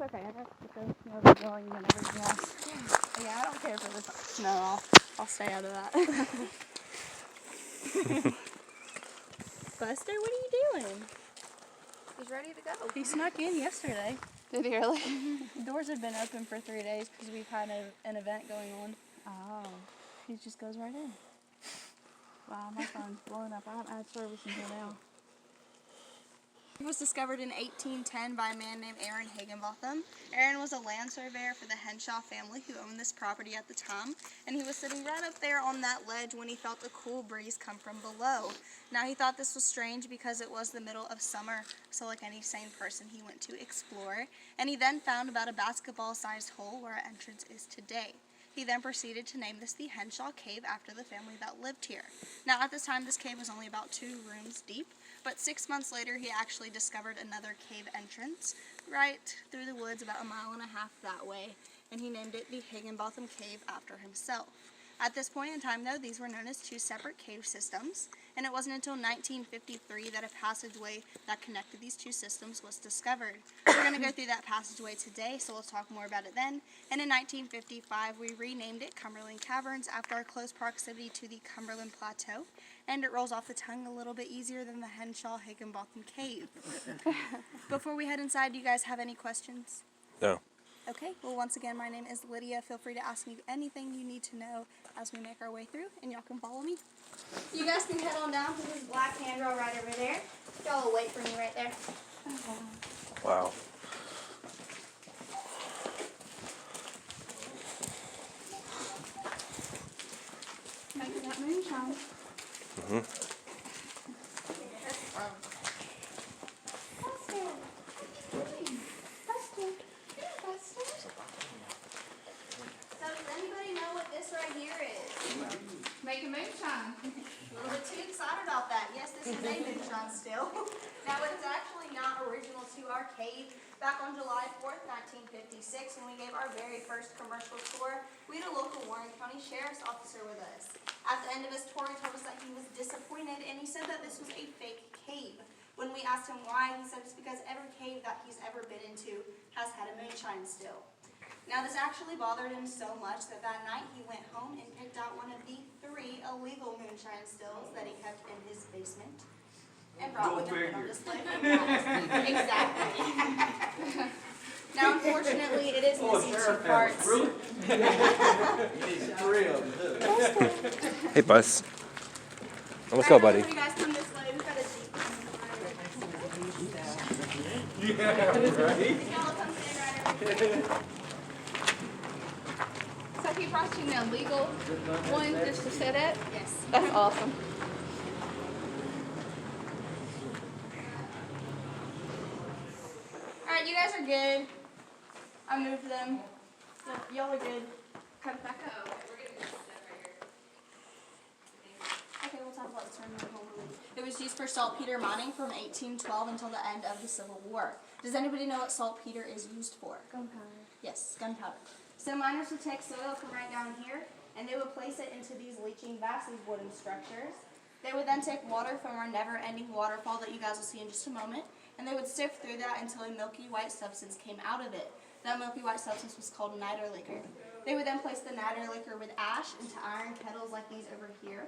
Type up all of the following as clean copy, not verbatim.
okay. I got to go snow blowing and everything else. Yeah, I don't care for the snow. I'll stay out of that. Buster, what are you doing? He's ready to go. He snuck in yesterday. Did he really? The doors have been open for 3 days because we've had an event going on. Oh. He just goes right in. Wow, my phone's blowing up. I haven't had service until now. It was discovered in 1810 by a man named Aaron Higginbotham. Aaron was a land surveyor for the Henshaw family who owned this property at the time, and he was sitting right up there on that ledge when he felt a cool breeze come from below. Now he thought this was strange because it was the middle of summer, so like any sane person, he went to explore, and he then found about a basketball-sized hole where our entrance is today. He then proceeded to name this the Henshaw Cave after the family that lived here. Now at this time, this cave was only about 2 rooms deep, but 6 months later, he actually discovered another cave entrance right through the woods about 1.5 miles that way, and he named it the Higginbotham Cave after himself. At this point in time, though, these were known as 2 separate cave systems, and it wasn't until 1953 that a passageway that connected these 2 systems was discovered. We're going to go through that passageway today, so we'll talk more about it then. And in 1955, we renamed it Cumberland Caverns after our close proximity to the Cumberland Plateau, and it rolls off the tongue a little bit easier than the Henshaw Higginbotham Cave. Before we head inside, do you guys have any questions? No. Okay, well, once again, my name is Lydia. Feel free to ask me anything you need to know as we make our way through, and y'all can follow me. You guys can head on down to this black handrail right over there. Y'all will wait for me right there. Wow. Making that moonshine. Mm-hmm. So does anybody know what this right here is? Making moonshine. A little bit too excited about that. Yes, this is a moonshine still. Now, it's actually not original to our cave. Back on July 4th, 1956, when we gave our very first commercial tour, we had a local Warren County Sheriff's officer with us. At the end of his tour, he told us that he was disappointed, and he said that this was a fake cave. When we asked him why, he said it's because every cave that he's ever been into has had a moonshine still. Now, this actually bothered him so much that that night he went home and picked out one of the 3 illegal moonshine stills that he kept in his basement and brought with him on display for guys. Exactly. Now, unfortunately, it is missing 2 parts. Hey, Buzz. Let's go, buddy. You guys come this way. We've got a Jeep. Yeah, right? Y'all come stand right over here. So he brought you an illegal one just to sit at? Yes. That's awesome. Alright, you guys are good. I moved them. Y'all are good. Come back up. Okay, we'll talk about this room in a moment. It was used for saltpeter mining from 1812 until the end of the Civil War. Does anybody know what saltpeter is used for? Gunpowder. Yes, gunpowder. So miners would take soil from right down here, and they would place it into these leaching vats, these wooden structures. They would then take water from our never-ending waterfall that you guys will see in just a moment, and they would sift through that until a milky white substance came out of it. That milky white substance was called niter liquor. They would then place the niter liquor with ash into iron kettles like these over here,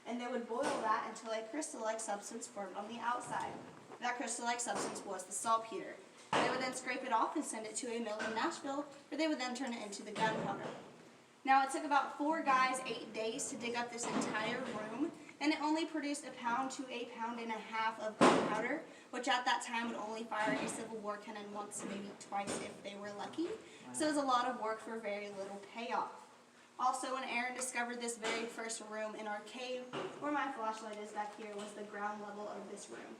and they would boil that until a crystal-like substance formed on the outside. That crystal-like substance was the saltpeter. They would then scrape it off and send it to a mill in Nashville, where they would then turn it into the gunpowder. Now, it took about 4 guys 8 days to dig up this entire room, and it only produced 1 pound to 1.5 pounds of gunpowder, which at that time would only fire a Civil War cannon once, maybe twice if they were lucky. So it was a lot of work for very little payoff. Also, when Aaron discovered this very first room in our cave, where my flashlight is back here, was the ground level of this room.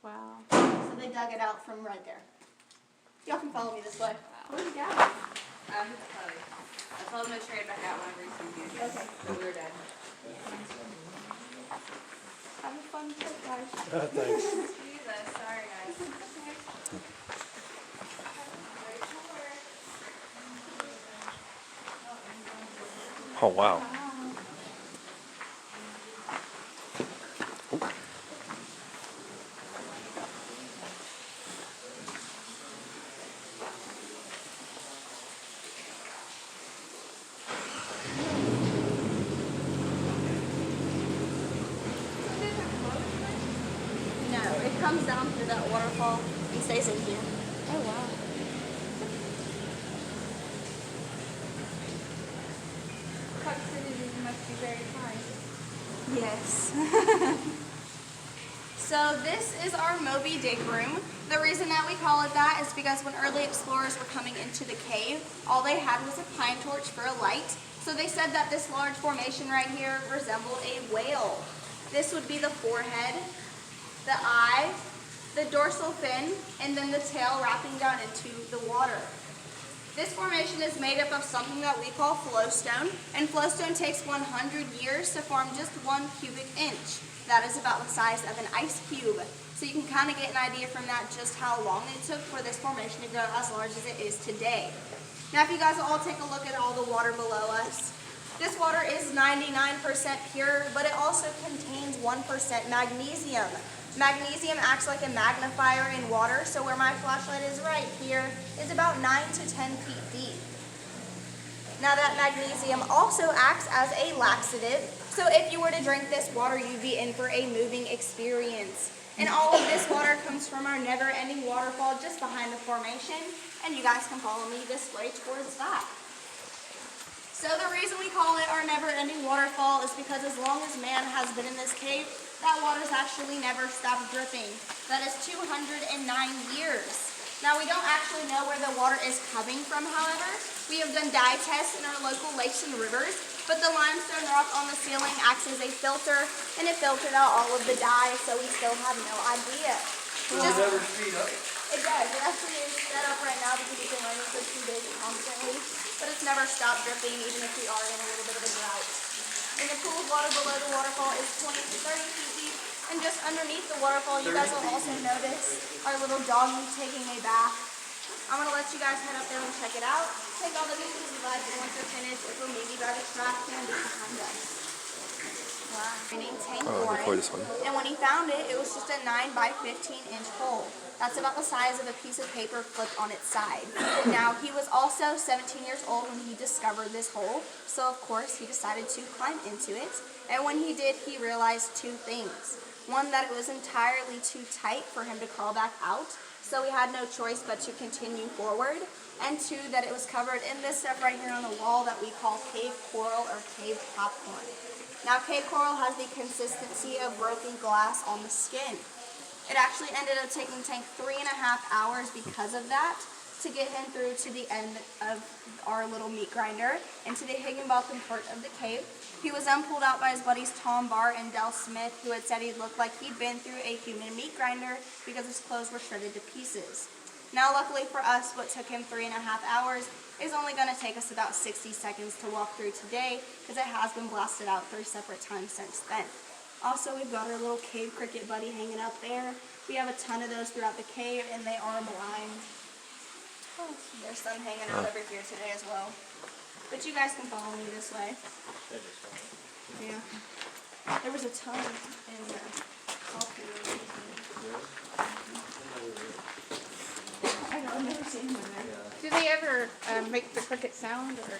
Wow. So they dug it out from right there. Y'all can follow me this way. What do you got? It's Chloe. I told him to trade back out whenever he's in here. Okay. But we were done. Have a fun trip, guys. Thanks. Jesus, sorry guys. Oh, wow. comes down through that waterfall and stays in here. Oh, wow. Proximity must be very high. Yes. So this is our Moby Dick room. The reason that we call it that is because when early explorers were coming into the cave, all they had was a pine torch for a light. So they said that this large formation right here resembled a whale. This would be the forehead, the eye, the dorsal fin, and then the tail wrapping down into the water. This formation is made up of something that we call flowstone, and flowstone takes 100 years to form just 1 cubic inch. That is about the size of an ice cube. So you can kind of get an idea from that just how long it took for this formation to grow as large as it is today. Now if you guys will all take a look at all the water below us, this water is 99% pure, but it also contains 1% magnesium. Magnesium acts like a magnifier in water, so where my flashlight is right here is about 9 to 10 feet deep. Now that magnesium also acts as a laxative, so if you were to drink this water, you'd be in for a moving experience. And all of this water comes from our never-ending waterfall just behind the formation, and you guys can follow me this way towards that. So the reason we call it our never-ending waterfall is because as long as man has been in this cave, that water's actually never stopped dripping. That is 209 years. Now we don't actually know where the water is coming from, however. We have done dye tests in our local lakes and rivers, but the limestone rock on the ceiling acts as a filter, and it filtered out all of the dye, so we still have no idea. Will it never speed up? It does. It actually is set up right now because it's been raining for 2 days constantly, but it's never stopped dripping even if we are in a little bit of a drought. And the pool of water below the waterfall is 20 to 30 feet deep, and just underneath the waterfall you guys will also notice our little doggy taking a bath. I'm going to let you guys head up there and check it out. Take all the pictures you like, and once you're finished, it will maybe grab a track can be behind us. Wow. Tank before this one. And when he found it, it was just a 9 by 15 inch hole. That's about the size of a piece of paper flipped on its side. Now, he was also 17 years old when he discovered this hole, so of course he decided to climb into it. And when he did, he realized 2 things. One, that it was entirely too tight for him to crawl back out, so he had no choice but to continue forward. And 2, that it was covered in this stuff right here on the wall that we call cave coral or cave popcorn. Now, cave coral has the consistency of broken glass on the skin. It actually ended up taking Tank 3.5 hours because of that to get him through to the end of our little meat grinder and to the Higginbotham part of the cave. He was then pulled out by his buddies Tom Barr and Del Smith, who had said he looked like he'd been through a human meat grinder because his clothes were shredded to pieces. Now, luckily for us, what took him 3.5 hours is only going to take us about 60 seconds to walk through today because it has been blasted out 3 separate times since then. Also, we've got our little cave cricket buddy hanging up there. We have a ton of those throughout the cave, and they are blind. Oh, there's some hanging out over here today as well. But you guys can follow me this way. Yeah. There was a ton in there. I know, I've never seen them in there. Do they ever make the cricket sound? Or?